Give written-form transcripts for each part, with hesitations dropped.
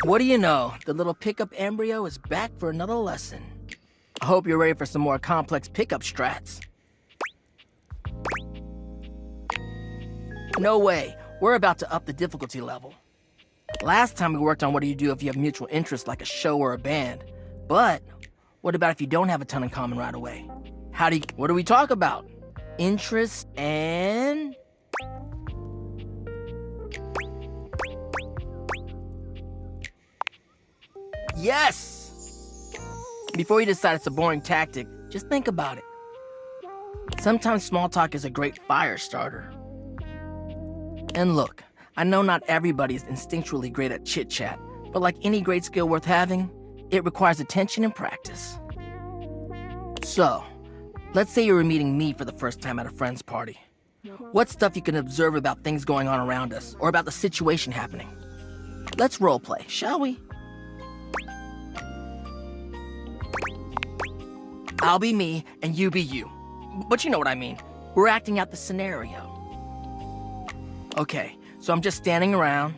What do you know? The little pickup embryo is back for another lesson. I hope you're ready for some more complex pickup strats. No way. We're about to up the difficulty level. Last time we worked on what do you do if you have mutual interests like a show or a band. But what about if you don't have a ton in common right away? What do we talk about? Interests and... Yes! Before you decide it's a boring tactic, just think about it. Sometimes small talk is a great fire starter. And look, I know not everybody is instinctually great at chit-chat, but like any great skill worth having, it requires attention and practice. So, let's say you were meeting me for the first time at a friend's party. What's stuff you can observe about things going on around us, or about the situation happening? Let's roleplay, shall we? I'll be me, and you be you. But you know what I mean. We're acting out the scenario. Okay, so I'm just standing around.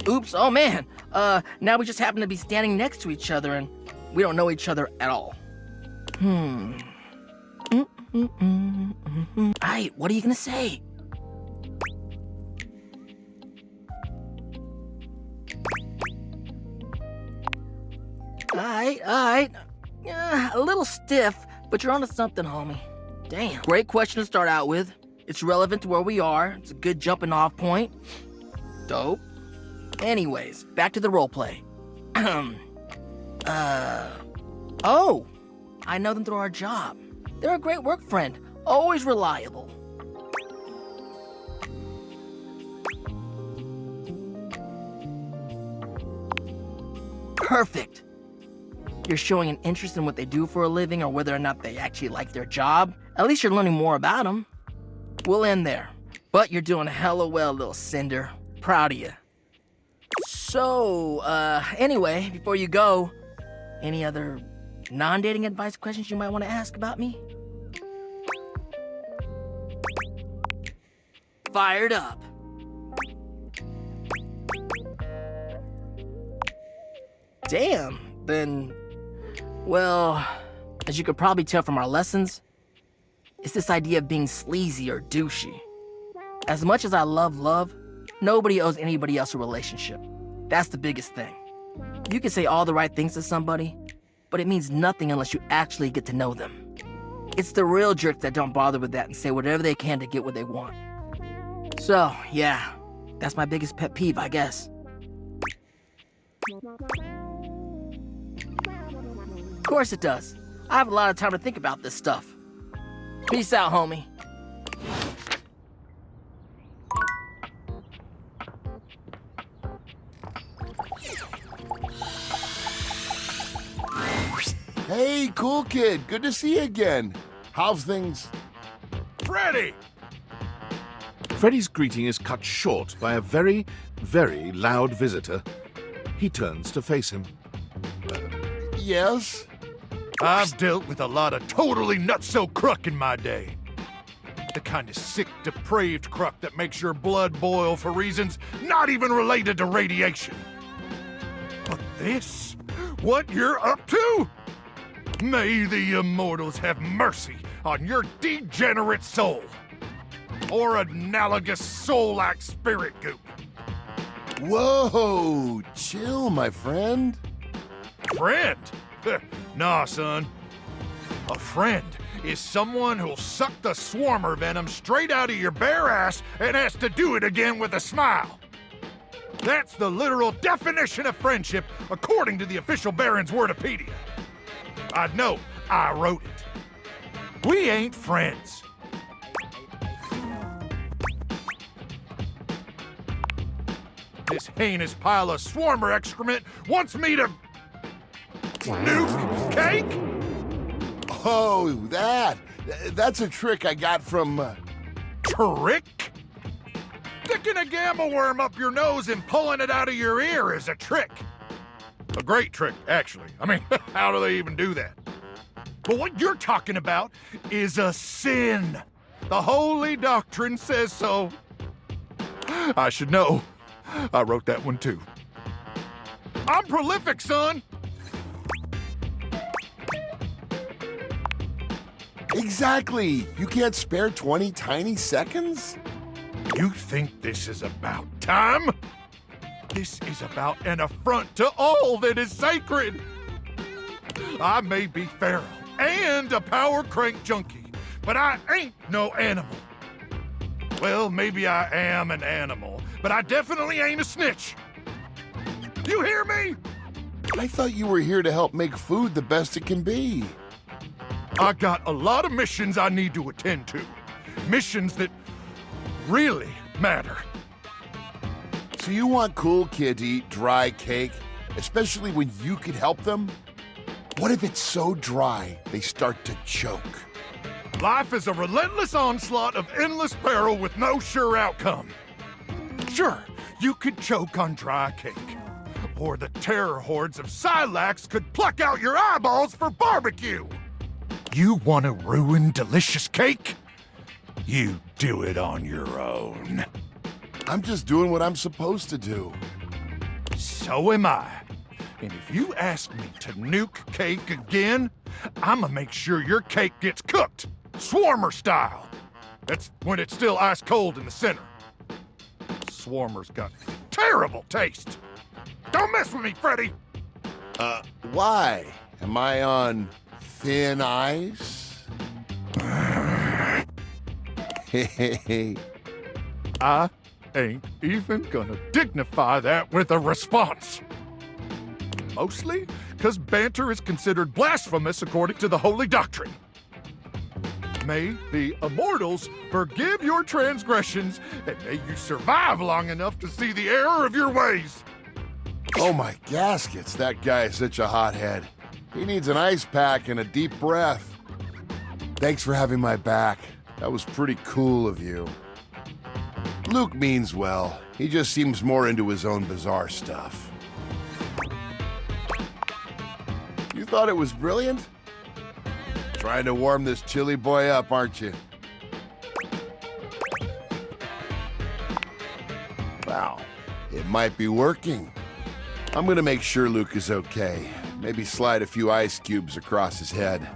Oops, oh man. Now we just happen to be standing next to each other, and we don't know each other at all. Aight, what are you gonna say? Alright. A little stiff, but you're onto something, homie. Damn. Great question to start out with. It's relevant to where we are. It's a good jumping off point. Dope. Anyways, back to the roleplay. Oh! I know them through our job. They're a great work friend. Always reliable. Perfect. You're showing an interest in what they do for a living or whether or not they actually like their job. At least you're learning more about them. We'll end there. But you're doing hella well, little Cinder. Proud of you. So, anyway, before you go, any other non-dating advice questions you might want to ask about me? Fired up. Damn, then, well, as you could probably tell from our lessons, it's this idea of being sleazy or douchey. As much as I love love, nobody owes anybody else a relationship. That's the biggest thing. You can say all the right things to somebody, but it means nothing unless you actually get to know them. It's the real jerks that don't bother with that and say whatever they can to get what they want. So, yeah, that's my biggest pet peeve, I guess. Of course it does. I have a lot of time to think about this stuff. Peace out, homie. Hey, cool kid. Good to see you again. How's things? Freddy! Freddy's greeting is cut short by a very, very loud visitor. He turns to face him. Yes? I've dealt with a lot of totally nutso crook in my day. The kind of sick, depraved crook that makes your blood boil for reasons not even related to radiation. But this? What you're up to? May the immortals have mercy on your degenerate soul. Or analogous soul-like spirit goop. Whoa, chill, my friend. Friend? Nah, son. A friend is someone who'll suck the swarmer venom straight out of your bare ass and has to do it again with a smile. That's the literal definition of friendship according to the official Baron's Wordopedia. I know, I wrote it. We ain't friends. This heinous pile of swarmer excrement wants me to... nuke cake? Oh, that's a trick I got from... Trick? Sticking a gamma worm up your nose and pulling it out of your ear is a trick. A great trick, actually. I mean, how do they even do that? But what you're talking about is a sin. The holy doctrine says so. I should know. I wrote that one too. I'm prolific, son! Exactly. You can't spare 20 tiny seconds? You think this is about time? This is about an affront to all that is sacred. I may be feral and a power crank junkie, but I ain't no animal. Well, maybe I am an animal, but I definitely ain't a snitch. You hear me? I thought you were here to help make food the best it can be. I got a lot of missions I need to attend to. Missions that really matter. So you want cool kid to eat dry cake, especially when you could help them? What if it's so dry they start to choke? Life is a relentless onslaught of endless peril with no sure outcome. Sure, you could choke on dry cake. Or the terror hordes of Silax could pluck out your eyeballs for barbecue. You want to ruin delicious cake? You do it on your own. I'm just doing what I'm supposed to do. So am I. And if you ask me to nuke cake again, I'ma make sure your cake gets cooked, Swarmer style. That's when it's still ice cold in the center. Swarmer's got terrible taste. Don't mess with me, Freddy! Why? Am I on thin ice? Hey. I ain't even gonna dignify that with a response. Mostly because banter is considered blasphemous according to the holy doctrine. May the immortals forgive your transgressions, and may you survive long enough to see the error of your ways. Oh my gaskets, that guy is such a hothead. He needs an ice pack and a deep breath. Thanks for having my back. That was pretty cool of you. Luke means well. He just seems more into his own bizarre stuff. You thought it was brilliant? Trying to warm this chilly boy up, aren't you? Wow, it might be working. I'm gonna make sure Luke is okay. Maybe slide a few ice cubes across his head.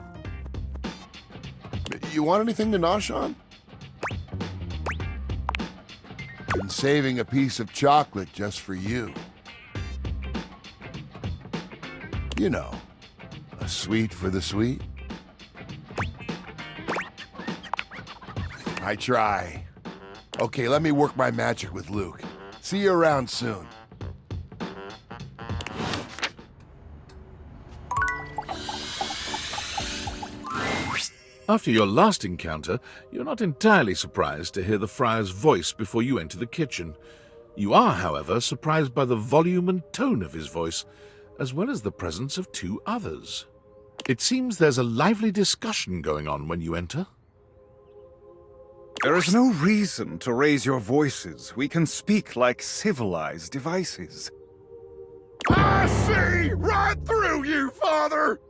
You want anything to nosh on? Been saving a piece of chocolate just for you. You know, a sweet for the sweet. I try. Okay, let me work my magic with Luke. See you around soon. After your last encounter, you're not entirely surprised to hear the friar's voice before you enter the kitchen. You are, however, surprised by the volume and tone of his voice, as well as the presence of two others. It seems there's a lively discussion going on when you enter. There is no reason to raise your voices. We can speak like civilized devices. I see right through you, Father!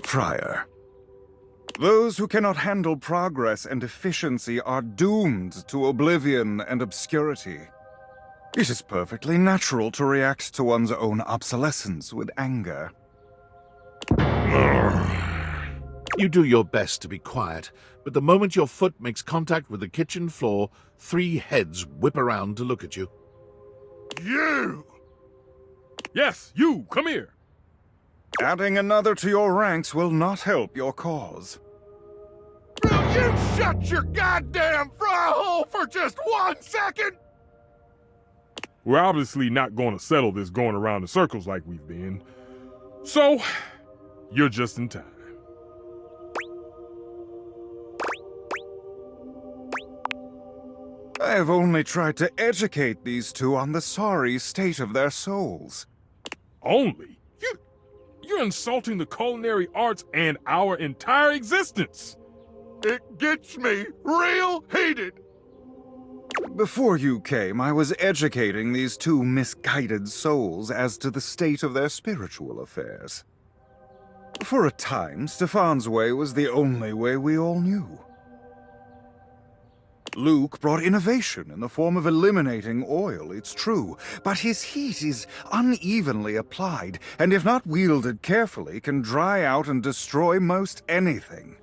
Friar, those who cannot handle progress and efficiency are doomed to oblivion and obscurity. It is perfectly natural to react to one's own obsolescence with anger. You do your best to be quiet, but the moment your foot makes contact with the kitchen floor, 3 heads whip around to look at you. You! Yes, you! Come here! Adding another to your ranks will not help your cause. Will you shut your goddamn fry hole for just 1 second? We're obviously not going to settle this going around in circles like we've been. So, you're just in time. I have only tried to educate these two on the sorry state of their souls. Only? You're insulting the culinary arts and our entire existence. It gets me real heated. Before you came, I was educating these two misguided souls as to the state of their spiritual affairs. For a time, Stefan's way was the only way we all knew. Luke brought innovation in the form of eliminating oil, it's true, but his heat is unevenly applied, and if not wielded carefully, can dry out and destroy most anything.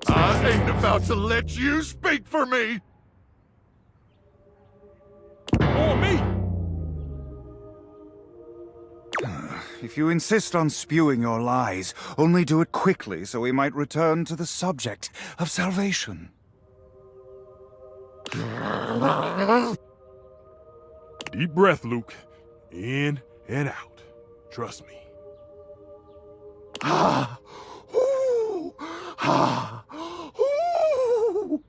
I ain't about to let you speak for me! Or me! If you insist on spewing your lies, only do it quickly so we might return to the subject of salvation. Deep breath, Luke. In and out. Trust me. Ah! Ooh! Ah! Ooh!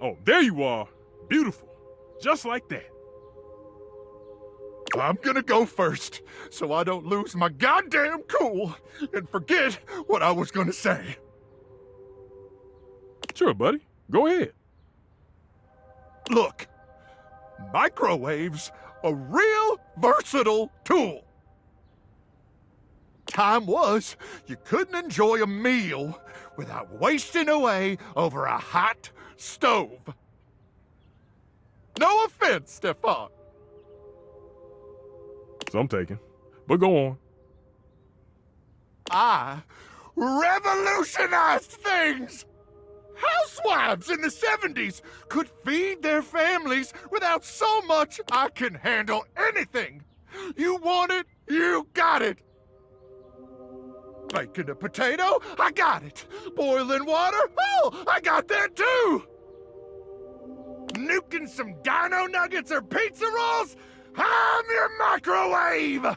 Oh, there you are. Beautiful. Just like that. I'm gonna go first, so I don't lose my goddamn cool and forget what I was gonna say. Sure, buddy. Go ahead. Look, microwaves a real versatile tool. Time was you couldn't enjoy a meal without wasting away over a hot stove. No offense, Stefan. Some taken. But go on. I revolutionized things! Housewives in the 70s could feed their families without so much I can handle anything. You want it, you got it. Baking a potato, I got it. Boiling water, oh, I got that too. Nuking some dino nuggets or pizza rolls, I'm your microwave.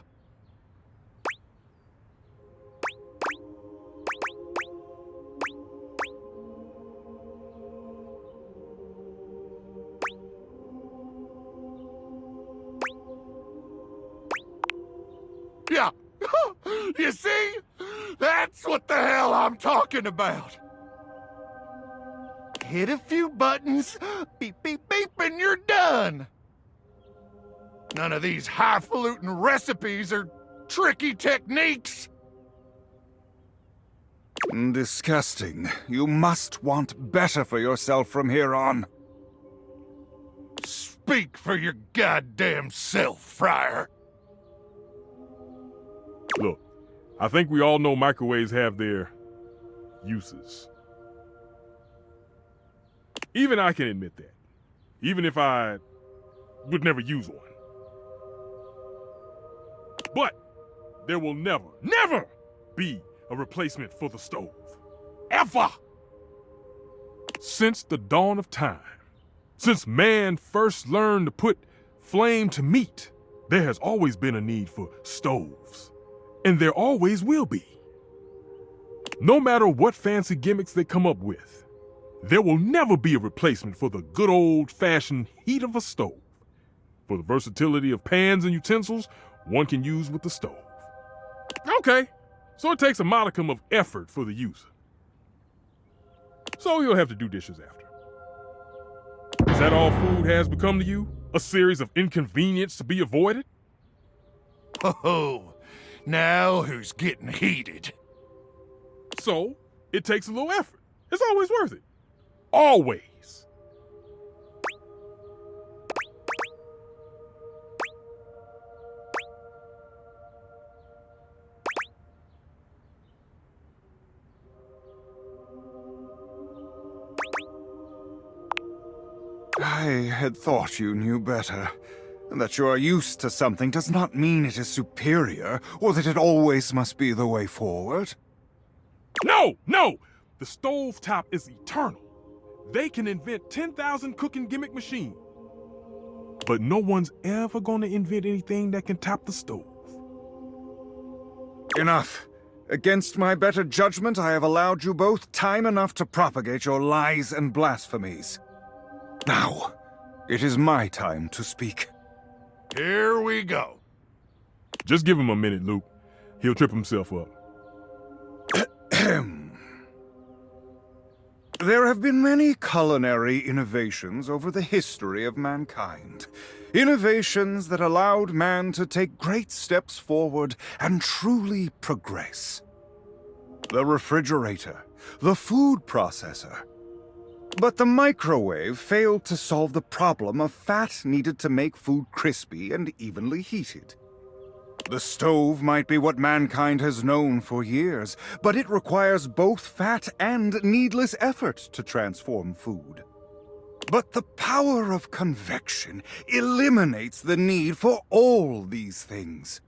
Yeah, you see? That's what the hell I'm talking about. Hit a few buttons, beep, beep, beep, and you're done. None of these highfalutin recipes or tricky techniques. Disgusting. You must want better for yourself from here on. Speak for your goddamn self, Friar. Look, I think we all know microwaves have their uses. Even I can admit that. Even if I would never use one. But there will never, never be a replacement for the stove. Ever! Since the dawn of time, since man first learned to put flame to meat, there has always been a need for stoves. And there always will be. No matter what fancy gimmicks they come up with, there will never be a replacement for the good old-fashioned heat of a stove. For the versatility of pans and utensils one can use with the stove. Okay, so it takes a modicum of effort for the user. So you'll have to do dishes after. Is that all food has become to you? A series of inconvenience to be avoided? Oh, now who's getting heated? So, it takes a little effort. It's always worth it. Always. I had thought you knew better. That you are used to something does not mean it is superior, or that it always must be the way forward. No, no! The stovetop is eternal. They can invent 10,000 cooking gimmick machines. But no one's ever gonna invent anything that can top the stove. Enough. Against my better judgment, I have allowed you both time enough to propagate your lies and blasphemies. Now, it is my time to speak. Here we go. Just give him a minute, Luke. He'll trip himself up. There have been many culinary innovations over the history of mankind. Innovations that allowed man to take great steps forward and truly progress. The refrigerator, the food processor, But the microwave failed to solve the problem of fat needed to make food crispy and evenly heated. The stove might be what mankind has known for years, but it requires both fat and needless effort to transform food. But the power of convection eliminates the need for all these things.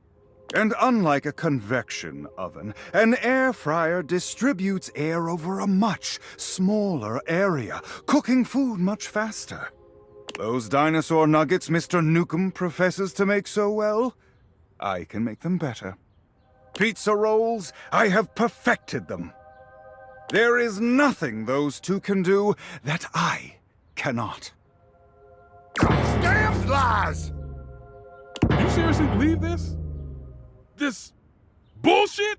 And unlike a convection oven, an air fryer distributes air over a much smaller area, cooking food much faster. Those dinosaur nuggets Mr. Nukem professes to make so well, I can make them better. Pizza rolls, I have perfected them. There is nothing those two can do that I cannot. Damn lies! You seriously believe this? This bullshit?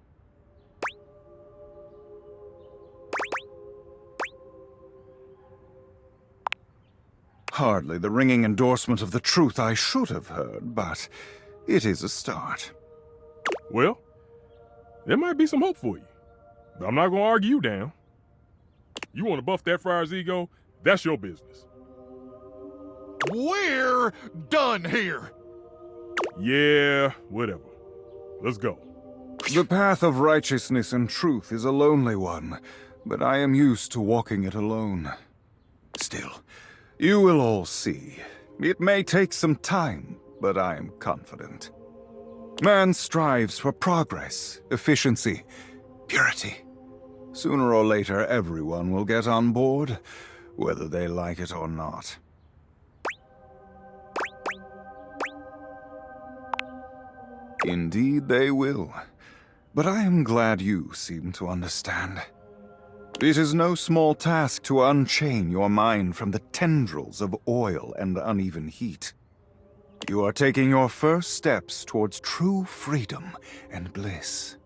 Hardly the ringing endorsement of the truth I should have heard, but it is a start. Well, there might be some hope for you. But I'm not gonna argue you down. You want to buff that friar's ego? That's your business. We're done here. Yeah, whatever. Let's go. The path of righteousness and truth is a lonely one, but I am used to walking it alone. Still, you will all see. It may take some time, but I am confident. Man strives for progress, efficiency, purity. Sooner or later, everyone will get on board, whether they like it or not. Indeed they will. But I am glad you seem to understand. It is no small task to unchain your mind from the tendrils of oil and uneven heat. You are taking your first steps towards true freedom and bliss.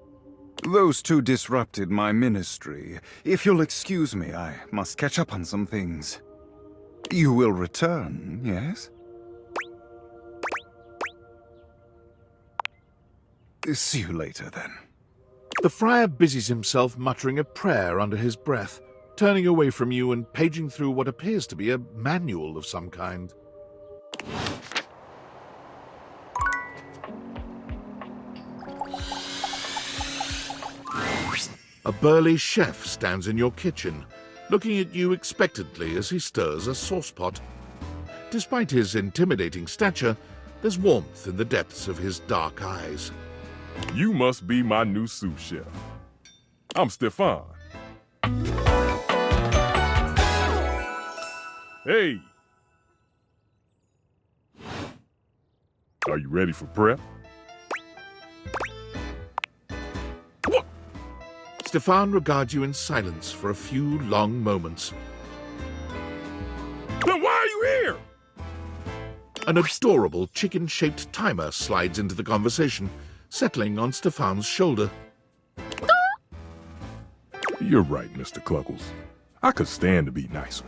Those two disrupted my ministry. If you'll excuse me, I must catch up on some things. You will return, yes? See you later, then. The friar busies himself muttering a prayer under his breath, turning away from you and paging through what appears to be a manual of some kind. A burly chef stands in your kitchen, looking at you expectantly as he stirs a saucepot. Despite his intimidating stature, there's warmth in the depths of his dark eyes. You must be my new sous chef. I'm Stefan. Hey! Are you ready for prep? What? Stefan regards you in silence for a few long moments. Then why are you here? An adorable chicken-shaped timer slides into the conversation, settling on Stefan's shoulder. You're right, Mr. Cluckles. I could stand to be nicer.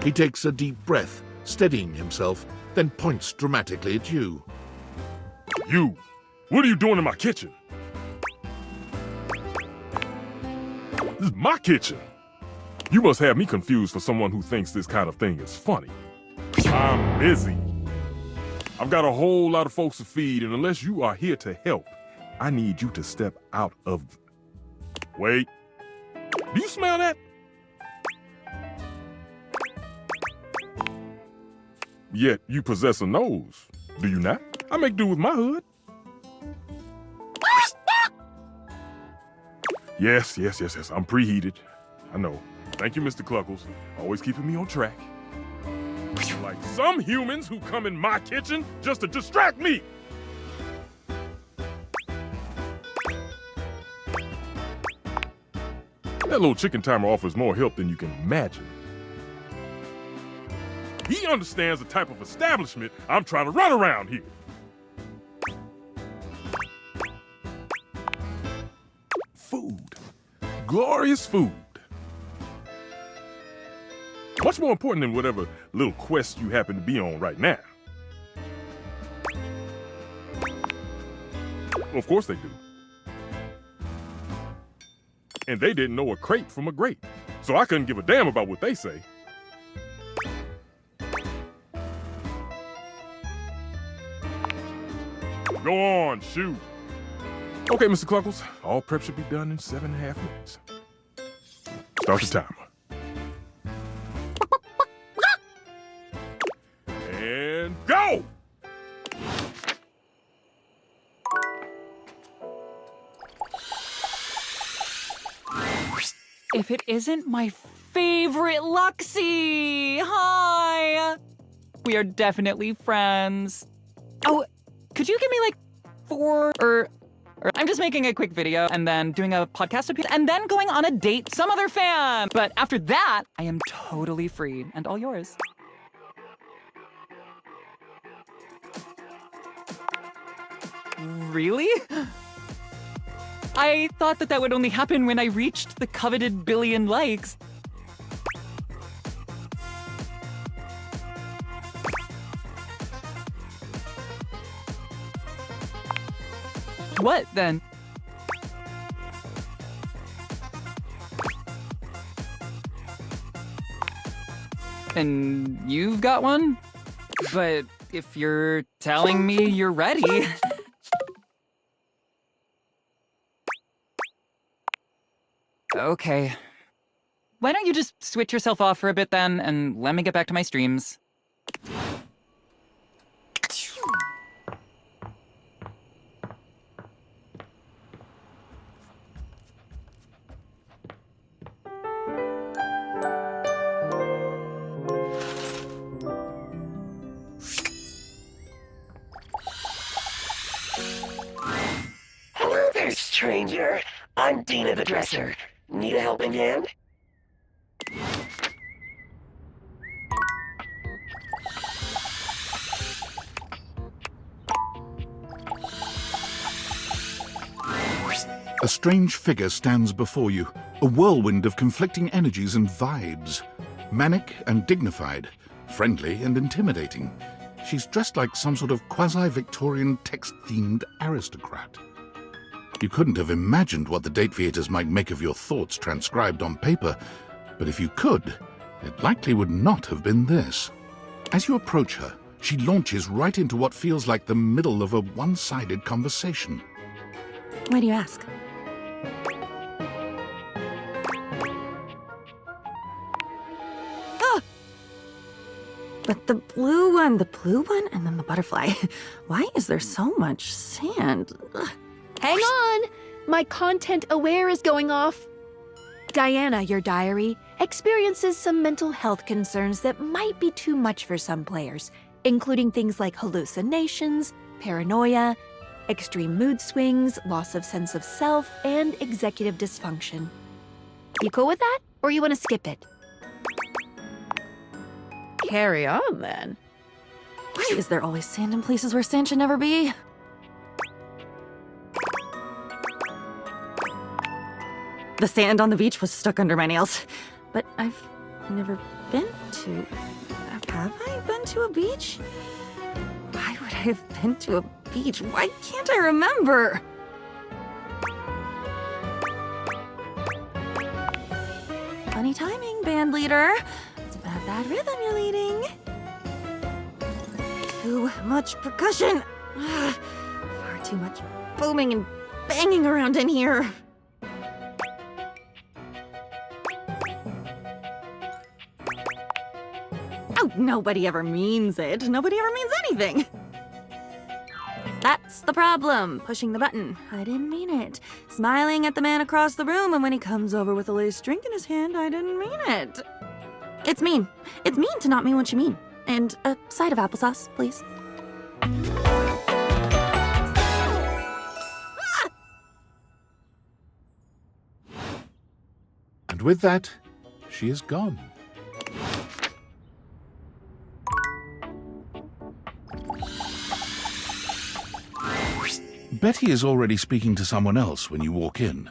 He takes a deep breath, steadying himself, then points dramatically at you. You! What are you doing in my kitchen? This is my kitchen! You must have me confused for someone who thinks this kind of thing is funny. I'm busy. I've got a whole lot of folks to feed, and unless you are here to help, I need you to step out of... Wait. Do you smell that? Yet you possess a nose, do you not? I make do with my hood. Yes. I'm preheated. I know. Thank you, Mr. Cluckles. Always keeping me on track. Like some humans who come in my kitchen just to distract me. That little chicken timer offers more help than you can imagine. He understands the type of establishment I'm trying to run around here. Food. Glorious food. Much more important than whatever little quest you happen to be on right now. Of course they do. And they didn't know a crepe from a grape, so I couldn't give a damn about what they say. Go on, shoot. Okay, Mr. Cluckles, all prep should be done in 7.5 minutes. Start the timer. And go! If it isn't my favorite Luxie! Hi! We are definitely friends. Oh, could you give me like 4 or I'm just making a quick video and then doing a podcast appearance and then going on a date some other fan. But after that, I am totally free and all yours. Really? I thought that would only happen when I reached the coveted billion likes. What then? And you've got one? But if you're telling me you're ready... Okay. Why don't you just switch yourself off for a bit then, and let me get back to my streams. Hello there, stranger. I'm Dina the Dresser. Need a helping hand? A strange figure stands before you, a whirlwind of conflicting energies and vibes. Manic and dignified, friendly and intimidating. She's dressed like some sort of quasi-Victorian text-themed aristocrat. You couldn't have imagined what the date theaters might make of your thoughts transcribed on paper, but if you could, it likely would not have been this. As you approach her, she launches right into what feels like the middle of a one-sided conversation. Why do you ask? Ah! But the blue one, and then the butterfly. Why is there so much sand? Ugh. Hang on! My content aware is going off. Diana, your diary, experiences some mental health concerns that might be too much for some players, including things like hallucinations, paranoia, extreme mood swings, loss of sense of self, and executive dysfunction. You cool with that? Or you want to skip it? Carry on, then. Why is there always sand in places where sand should never be? The sand on the beach was stuck under my nails. But I've never been to... Have I been to a beach? Why would I have been to a beach? Why can't I remember? Funny timing, band leader. It's about that rhythm you're leading. Too much percussion. Ugh, far too much booming and banging around in here. Oh, nobody ever means it. Nobody ever means anything. That's the problem. Pushing the button. I didn't mean it. Smiling at the man across the room, and when he comes over with a laced drink in his hand, I didn't mean it. It's mean. It's mean to not mean what you mean. And a side of applesauce, please. And with that, she is gone. Betty is already speaking to someone else when you walk in.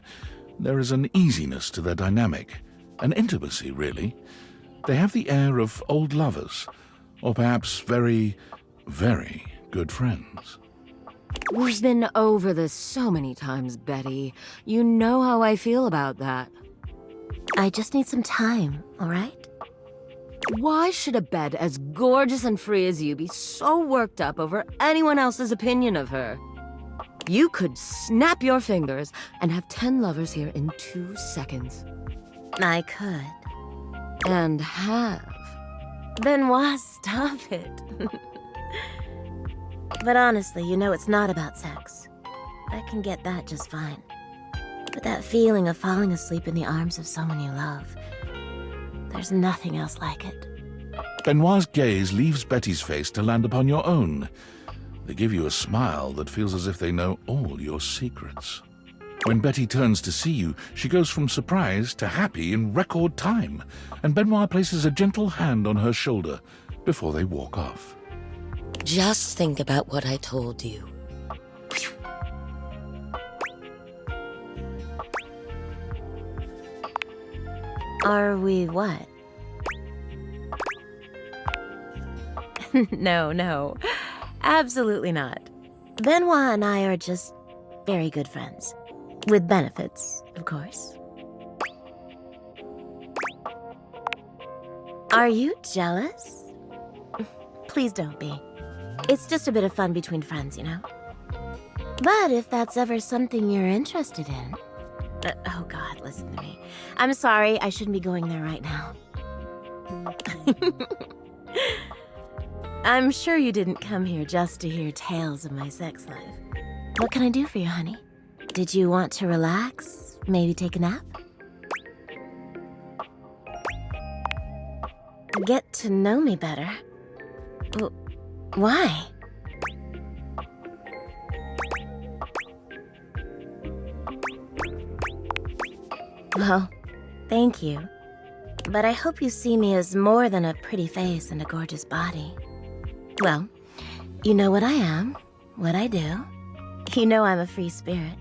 There is an easiness to their dynamic, an intimacy, really. They have the air of old lovers, or perhaps very, very good friends. We've been over this so many times, Betty. You know how I feel about that. I just need some time, all right? Why should a bed as gorgeous and free as you be so worked up over anyone else's opinion of her? You could snap your fingers and have 10 lovers here in 2 seconds. I could. And have. Benoit, stop it. But honestly, you know it's not about sex. I can get that just fine. But that feeling of falling asleep in the arms of someone you love, there's nothing else like it. Benoit's gaze leaves Betty's face to land upon your own. They give you a smile that feels as if they know all your secrets. When Betty turns to see you, she goes from surprised to happy in record time, and Benoit places a gentle hand on her shoulder before they walk off. Just think about what I told you. Are we what? No. Absolutely not. Benoit and I are just very good friends. With benefits, of course. Are you jealous? Please don't be. It's just a bit of fun between friends, you know? But if that's ever something you're interested in... oh God, listen to me. I'm sorry, I shouldn't be going there right now. I'm sure you didn't come here just to hear tales of my sex life. What can I do for you, honey? Did you want to relax? Maybe take a nap? Get to know me better? Why? Well, thank you. But I hope you see me as more than a pretty face and a gorgeous body. Well, you know what I am, what I do. You know I'm a free spirit.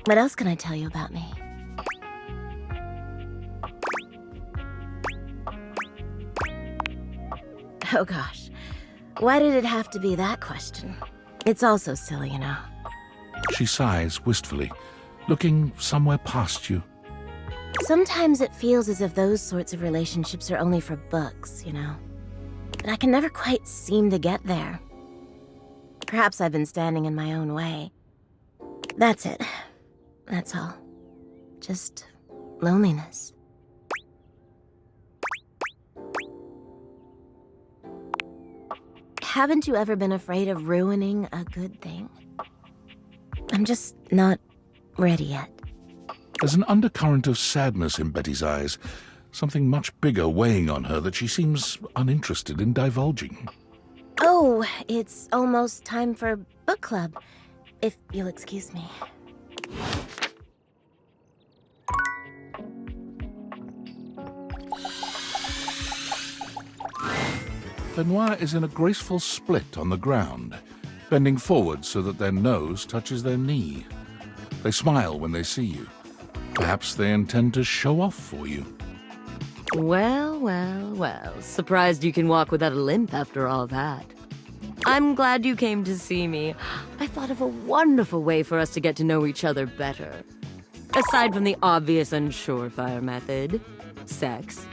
What else can I tell you about me? Oh gosh, why did it have to be that question? It's all so silly, you know. She sighs wistfully, looking somewhere past you. Sometimes it feels as if those sorts of relationships are only for books, you know. But I can never quite seem to get there. Perhaps I've been standing in my own way. That's it. That's all. Just loneliness. Haven't you ever been afraid of ruining a good thing? I'm just not ready yet. There's an undercurrent of sadness in Betty's eyes, something much bigger weighing on her that she seems uninterested in divulging. Oh, it's almost time for book club, if you'll excuse me. Benoit is in a graceful split on the ground, bending forward so that their nose touches their knee. They smile when they see you. Perhaps they intend to show off for you. Well. Surprised you can walk without a limp after all that. I'm glad you came to see me. I thought of a wonderful way for us to get to know each other better. Aside from the obvious and surefire method, sex.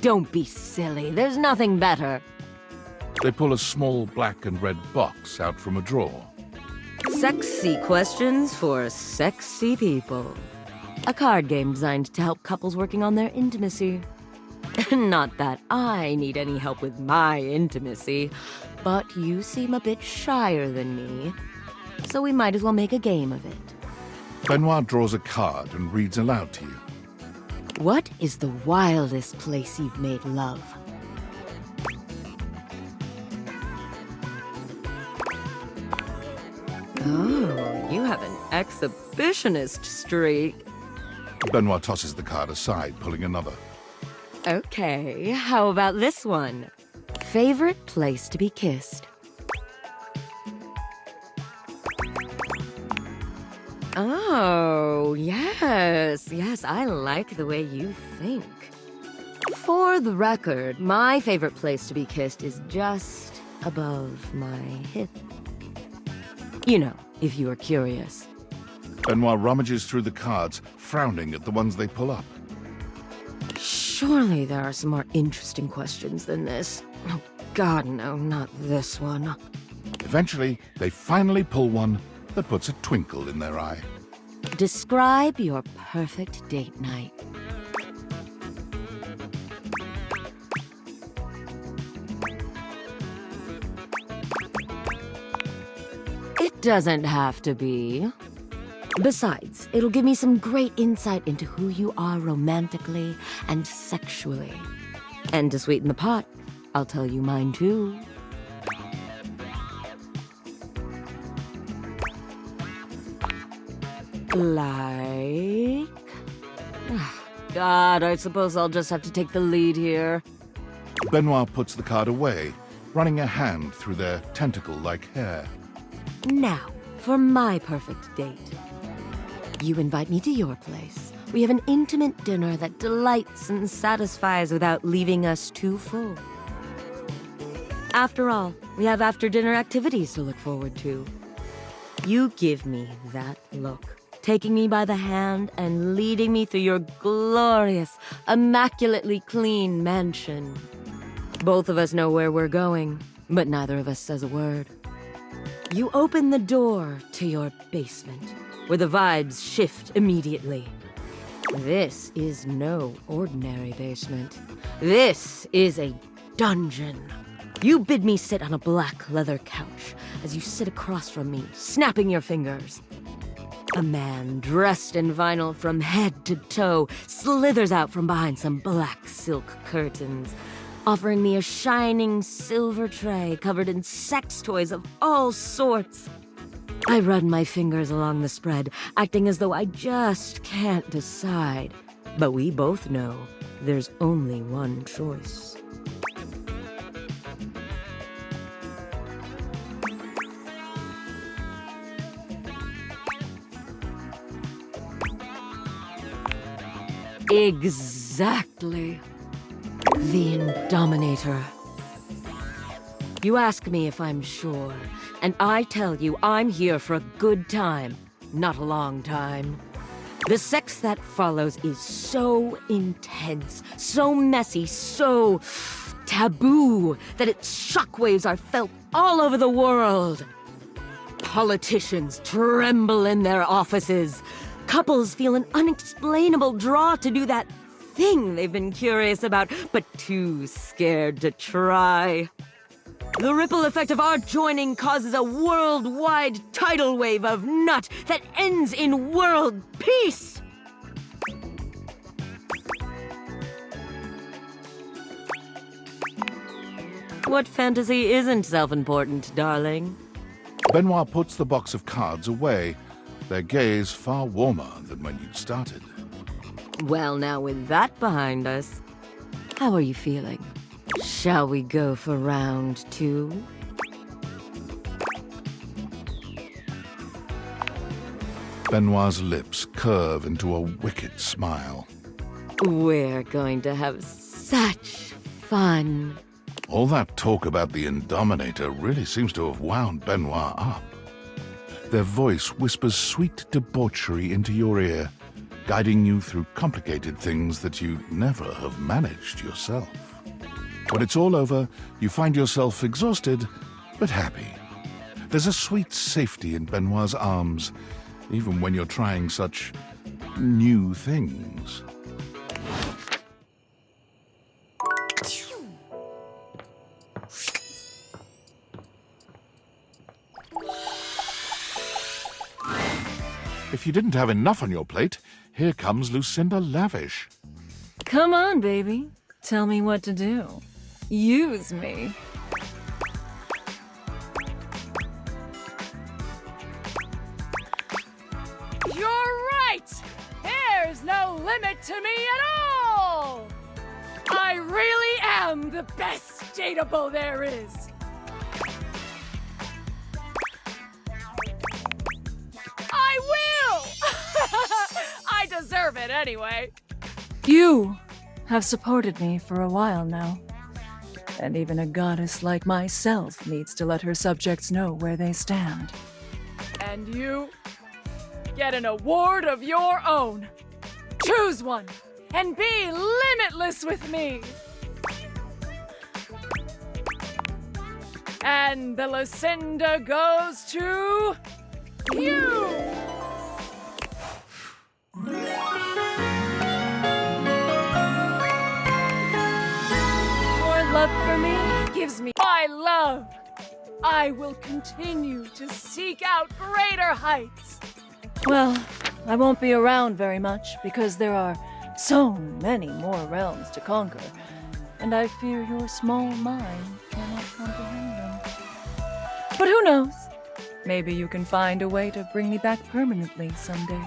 Don't be silly. There's nothing better. They pull a small black and red box out from a drawer. Sexy questions for sexy people. A card game designed to help couples working on their intimacy. Not that I need any help with my intimacy, but you seem a bit shyer than me, so we might as well make a game of it. Benoit draws a card and reads aloud to you. What is the wildest place you've made love? Oh, you have an exhibitionist streak. Benoit tosses the card aside, pulling another. Okay, how about this one? Favorite place to be kissed? Oh, yes, I like the way you think. For the record, my favorite place to be kissed is just above my hip. You know, if you are curious. Benoit rummages through the cards, frowning at the ones they pull up. Surely there are some more interesting questions than this. Oh, God, no, not this one. Eventually, they finally pull one that puts a twinkle in their eye. Describe your perfect date night. It doesn't have to be. Besides, it'll give me some great insight into who you are romantically and sexually. And to sweeten the pot, I'll tell you mine too. Like... God, I suppose I'll just have to take the lead here. Benoit puts the card away, running a hand through their tentacle-like hair. Now, for my perfect date. You invite me to your place. We have an intimate dinner that delights and satisfies without leaving us too full. After all, we have after-dinner activities to look forward to. You give me that look, taking me by the hand and leading me through your glorious, immaculately clean mansion. Both of us know where we're going, but neither of us says a word. You open the door to your basement, where the vibes shift immediately. This is no ordinary basement. This is a dungeon. You bid me sit on a black leather couch as you sit across from me, snapping your fingers. A man dressed in vinyl from head to toe slithers out from behind some black silk curtains, offering me a shining silver tray covered in sex toys of all sorts. I run my fingers along the spread, acting as though I just can't decide. But we both know there's only one choice. Exactly. The Indominator. You ask me if I'm sure, and I tell you I'm here for a good time, not a long time. The sex that follows is so intense, so messy, so taboo that its shockwaves are felt all over the world. Politicians tremble in their offices. Couples feel an unexplainable draw to do that thing they've been curious about, but too scared to try. The ripple effect of our joining causes a worldwide tidal wave of nut that ends in world peace. What fantasy isn't self-important, darling? Benoit puts the box of cards away, their gaze far warmer than when you'd started. Well, now with that behind us, how are you feeling? Shall we go for round 2? Benoit's lips curve into a wicked smile. We're going to have such fun. All that talk about the Indominator really seems to have wound Benoit up. Their voice whispers sweet debauchery into your ear, guiding you through complicated things that you'd never have managed yourself. When it's all over, you find yourself exhausted, but happy. There's a sweet safety in Benoit's arms, even when you're trying such new things. If you didn't have enough on your plate, here comes Lucinda Lavish. Come on, baby. Tell me what to do. Use me. You're right! There's no limit to me at all! I really am the best dateable there is! I will! I deserve it anyway. You have supported me for a while now. And even a goddess like myself needs to let her subjects know where they stand. And you get an award of your own. Choose one and be limitless with me. And the Lucinda goes to you! Your love for me gives me my love. I will continue to seek out greater heights. Well, I won't be around very much because there are so many more realms to conquer, and I fear your small mind cannot comprehend them. But who knows? Maybe you can find a way to bring me back permanently someday.